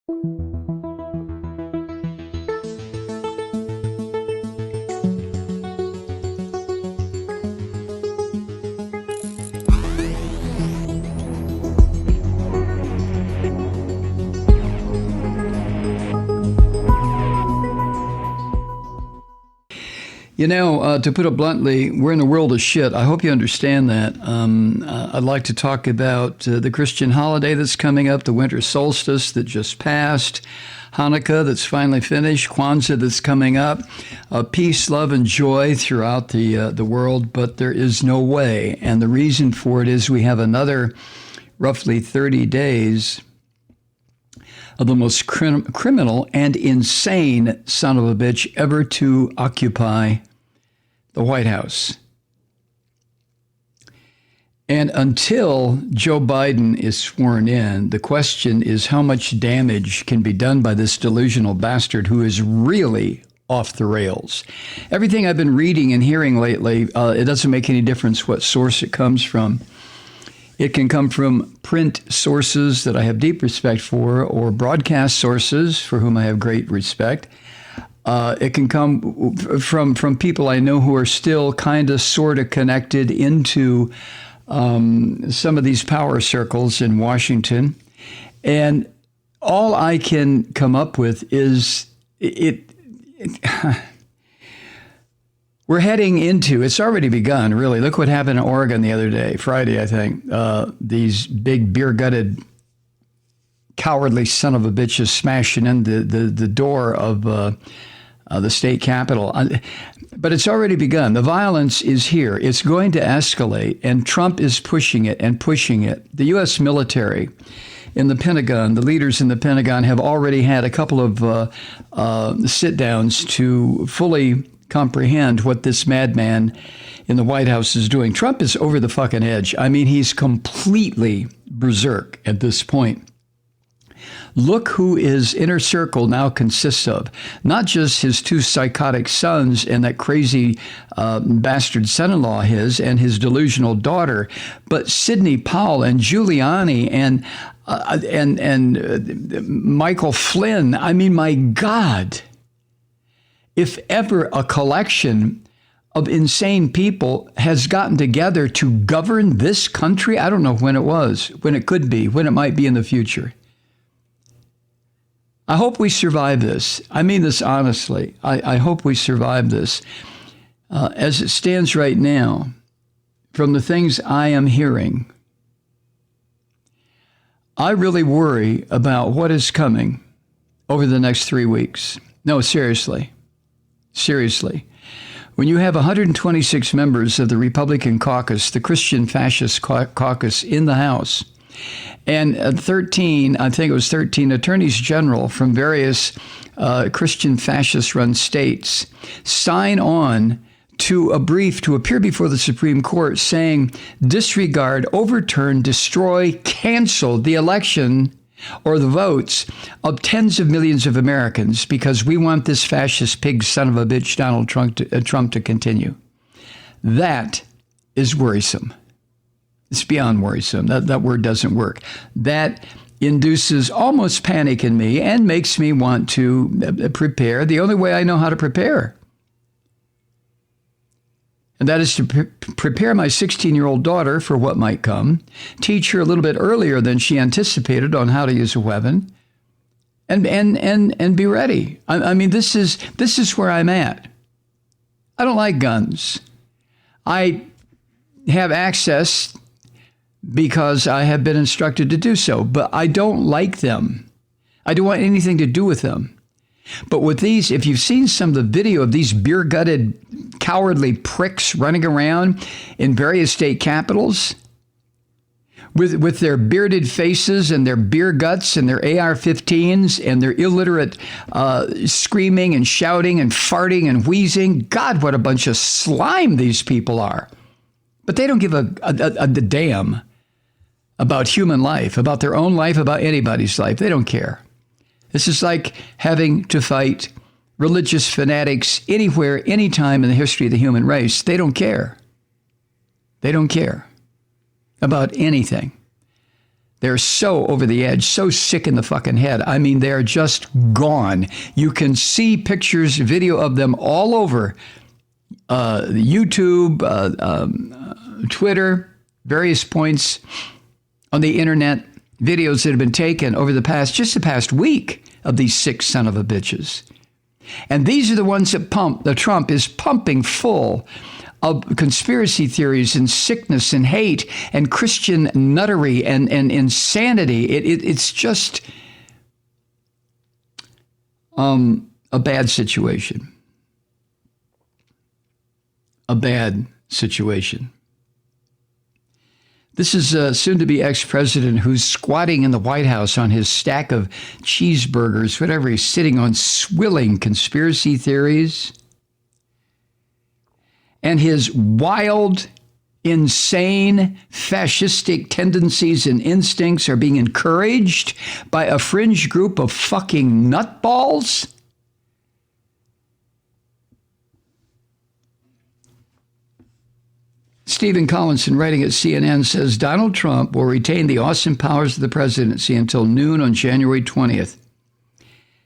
You know, to put it bluntly, we're in a world of shit. I hope you understand that. I'd like to talk about the Christian holiday that's coming up, the winter solstice that just passed, Hanukkah that's finally finished, Kwanzaa that's coming up, peace, love, and joy throughout the world, but there is no way. And the reason for it is we have another roughly 30 days of the most criminal and insane son of a bitch ever to occupy the White House. And until Joe Biden is sworn in, the question is how much damage can be done by this delusional bastard who is really off the rails. Everything I've been reading and hearing lately, it doesn't make any difference what source it comes from. It can come from print sources that I have deep respect for, or broadcast sources for whom I have great respect. It can come from people I know who are still kind of sort of connected into some of these power circles in Washington. And all I can come up with is we're heading into, it's already begun, really. Look what happened in Oregon the other day, Friday, I think. These big beer-gutted, cowardly son of a bitches smashing in the door of the state capitol. But it's already begun. The violence is here. It's going to escalate, and Trump is pushing it and pushing it. The U.S. military in the Pentagon, the leaders in the Pentagon have already had a couple of sit-downs to fully comprehend what this madman in the White House is doing. Trump is over the fucking edge. I mean, he's completely berserk at this point. Look who his inner circle now consists of. Not just his two psychotic sons and that crazy bastard son-in-law his and his delusional daughter, but Sidney Powell and Giuliani and Michael Flynn. I mean, my God. If ever a collection of insane people has gotten together to govern this country, I don't know when it was, when it could be, when it might be in the future. I hope we survive this. I mean this honestly. I hope we survive this. As it stands right now, from the things I am hearing, I really worry about what is coming over the next 3 weeks. No, seriously. Seriously. When you have 126 members of the Republican caucus, the Christian fascist caucus in the House, and 13 attorneys general from various Christian fascist-run states sign on to a brief to appear before the Supreme Court saying, disregard, overturn, destroy, cancel the election or the votes of tens of millions of Americans because we want this fascist pig son of a bitch Donald Trump to continue. That is worrisome. It's beyond worrisome. That word doesn't work. That induces almost panic in me and makes me want to prepare the only way I know how to prepare. And that is to prepare my 16-year-old daughter for what might come, teach her a little bit earlier than she anticipated on how to use a weapon, and be ready. I mean, this is where I'm at. I don't like guns. I have access because I have been instructed to do so, but I don't like them. I don't want anything to do with them. But with these, if you've seen some of the video of these beer-gutted, cowardly pricks running around in various state capitals with their bearded faces and their beer guts and their AR-15s and their illiterate screaming and shouting and farting and wheezing, God, what a bunch of slime these people are. But they don't give a damn about human life, about their own life, about anybody's life. They don't care. This is like having to fight religious fanatics anywhere, anytime in the history of the human race. They don't care. They don't care about anything. They're so over the edge, so sick in the fucking head. I mean, they're just gone. You can see pictures, video of them all over YouTube, Twitter, various points on the internet, videos that have been taken over the past week of these sick son of a bitches. And these are the ones that Trump is pumping full of conspiracy theories and sickness and hate and Christian nuttery and insanity. It's just a bad situation. A bad situation. This is a soon-to-be ex-president who's squatting in the White House on his stack of cheeseburgers, whatever he's sitting on, swilling conspiracy theories. And his wild, insane, fascistic tendencies and instincts are being encouraged by a fringe group of fucking nutballs. Stephen Collinson, writing at CNN, says Donald Trump will retain the awesome powers of the presidency until noon on January 20th.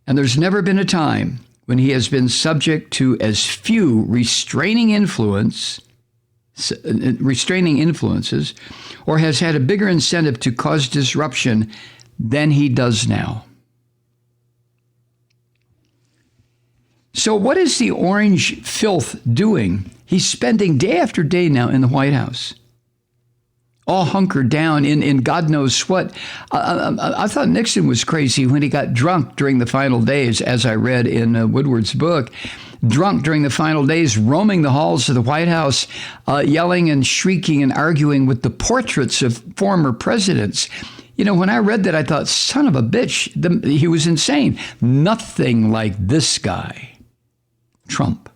And there's never been a time when he has been subject to as few restraining influences, or has had a bigger incentive to cause disruption than he does now. So what is the orange filth doing? He's spending day after day now in the White House, all hunkered down in God knows what. I thought Nixon was crazy when he got drunk during the final days, as I read in Woodward's book. Drunk during the final days, roaming the halls of the White House, yelling and shrieking and arguing with the portraits of former presidents. You know, when I read that, I thought, son of a bitch, he was insane. Nothing like this guy, Trump.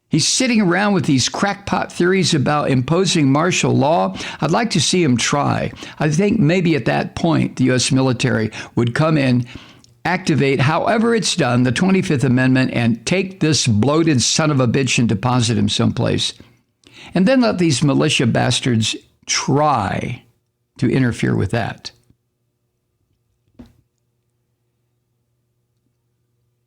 He's sitting around with these crackpot theories about imposing martial law. I'd like to see him try. I think maybe at that point, the U.S. military would come in, activate, however it's done, the 25th Amendment, and take this bloated son of a bitch and deposit him someplace. And then let these militia bastards try to interfere with that.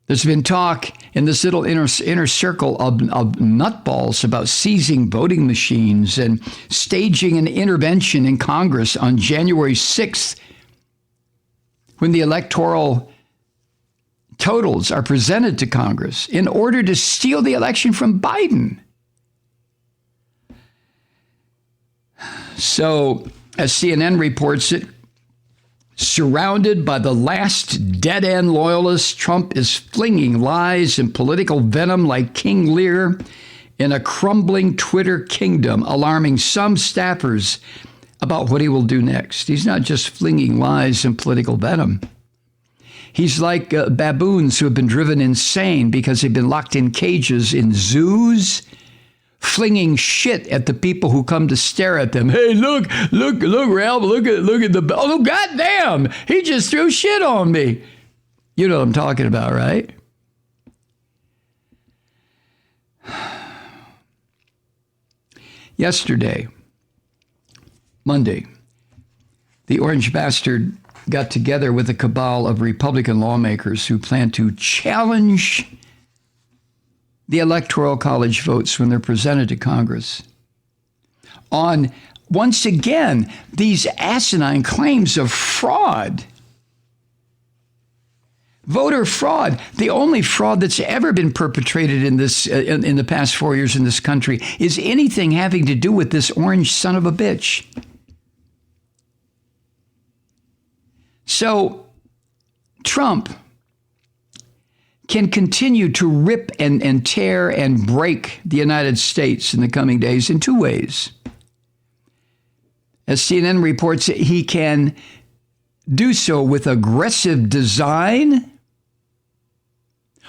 There's been talk in this little inner circle of nutballs about seizing voting machines and staging an intervention in Congress on January 6th when the electoral totals are presented to Congress in order to steal the election from Biden. So, as CNN reports it, surrounded by the last dead-end loyalists, Trump is flinging lies and political venom like King Lear in a crumbling Twitter kingdom, alarming some staffers about what he will do next. He's not just flinging lies and political venom. He's like baboons who have been driven insane because they've been locked in cages in zoos, flinging shit at the people who come to stare at them. Hey, look, Ralph, look at the, oh, goddamn, he just threw shit on me. You know what I'm talking about, right? Yesterday, Monday, the orange bastard got together with a cabal of Republican lawmakers who plan to challenge the Electoral College votes when they're presented to Congress on, once again, these asinine claims of fraud. Voter fraud. The only fraud that's ever been perpetrated in this in the past 4 years in this country is anything having to do with this orange son of a bitch. So Trump can continue to rip and tear and break the United States in the coming days in two ways. As CNN reports, he can do so with aggressive design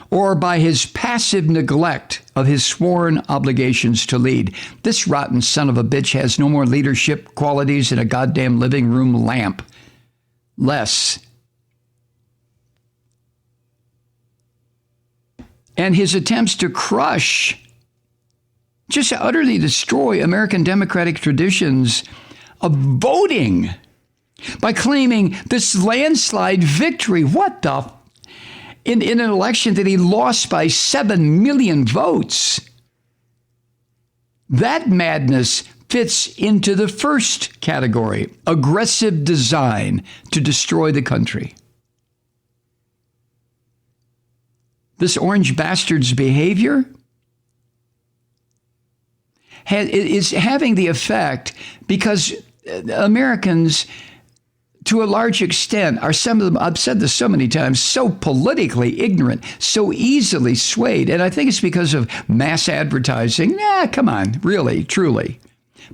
or by his passive neglect of his sworn obligations to lead. This rotten son of a bitch has no more leadership qualities than a goddamn living room lamp. Less. And his attempts to crush, just utterly destroy American democratic traditions of voting by claiming this landslide victory. What the? In an election that he lost by 7 million votes. That madness fits into the first category, aggressive design to destroy the country. This orange bastard's behavior is having the effect because Americans, to a large extent, are some of them, I've said this so many times, so politically ignorant, so easily swayed. And I think it's because of mass advertising. Come on, really, truly.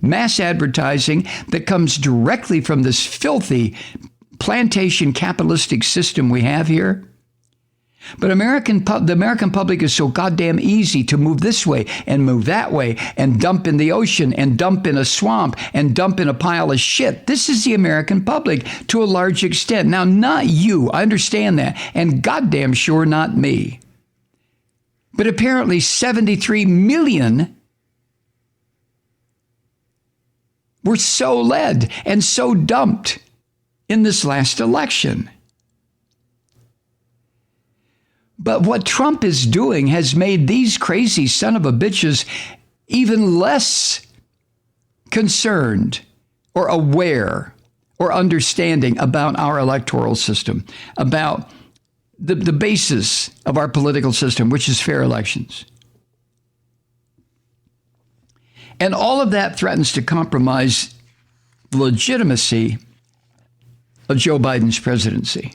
Mass advertising that comes directly from this filthy plantation capitalistic system we have here. But the American public is so goddamn easy to move this way and move that way and dump in the ocean and dump in a swamp and dump in a pile of shit. This is the American public to a large extent. Now, not you. I understand that. And goddamn sure not me. But apparently 73 million were so led and so dumped in this last election. But what Trump is doing has made these crazy son of a bitches even less concerned or aware or understanding about our electoral system, about the basis of our political system, which is fair elections. And all of that threatens to compromise the legitimacy of Joe Biden's presidency.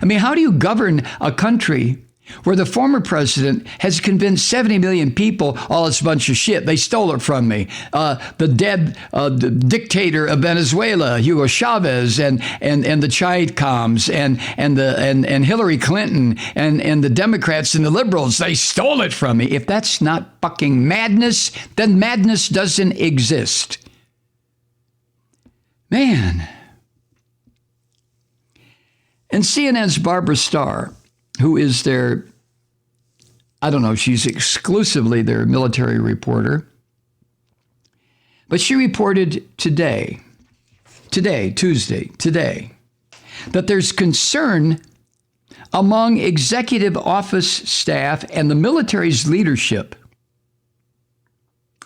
I mean, how do you govern a country where the former president has convinced 70 million people, oh, it's a bunch of shit, they stole it from me? The dead the dictator of Venezuela, Hugo Chavez, and the Chicoms, and Hillary Clinton, and the Democrats and the liberals, they stole it from me. If that's not fucking madness, then madness doesn't exist. Man. And CNN's Barbara Starr, who is their, I don't know, she's exclusively their military reporter. But she reported today, Tuesday, that there's concern among executive office staff and the military's leadership.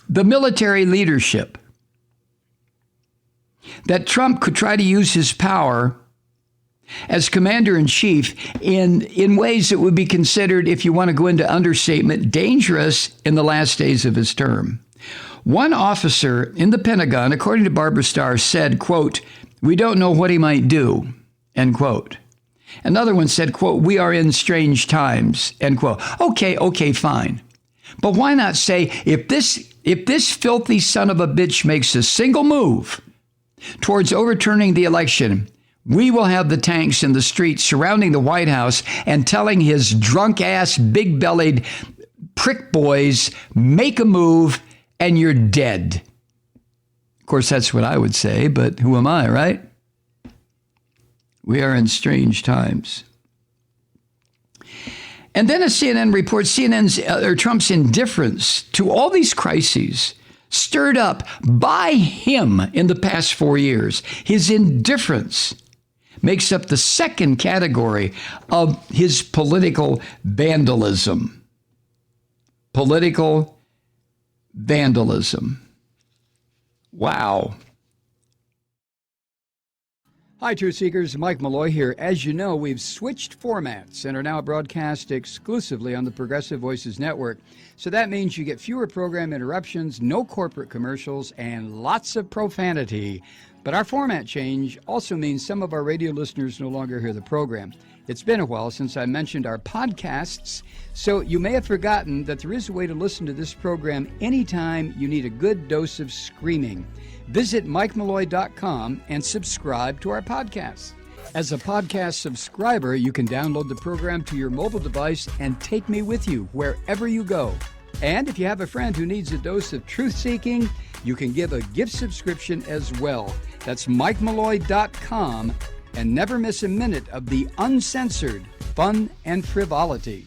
The military leadership. That Trump could try to use his power as commander-in-chief in ways that would be considered, if you want to go into understatement, dangerous in the last days of his term. One officer in the Pentagon, according to Barbara Starr, said, quote, "We don't know what he might do," end quote. Another one said, quote, "We are in strange times," end quote. Okay, fine. But why not say, if this filthy son of a bitch makes a single move towards overturning the election, we will have the tanks in the streets surrounding the White House and telling his drunk-ass, big-bellied prick boys, make a move and you're dead. Of course, that's what I would say, but who am I, right? We are in strange times. And then a CNN reports Trump's indifference to all these crises stirred up by him in the past 4 years. His indifference makes up the second category of his political vandalism. Political vandalism. Wow. Hi, Truth Seekers. Mike Malloy here. As you know, we've switched formats and are now broadcast exclusively on the Progressive Voices Network. So that means you get fewer program interruptions, no corporate commercials, and lots of profanity. But our format change also means some of our radio listeners no longer hear the program. It's been a while since I mentioned our podcasts, so you may have forgotten that there is a way to listen to this program anytime you need a good dose of screaming. Visit MikeMalloy.com and subscribe to our podcast. As a podcast subscriber, you can download the program to your mobile device and take me with you wherever you go. And if you have a friend who needs a dose of truth-seeking, you can give a gift subscription as well. That's MikeMalloy.com, and never miss a minute of the uncensored fun and frivolity.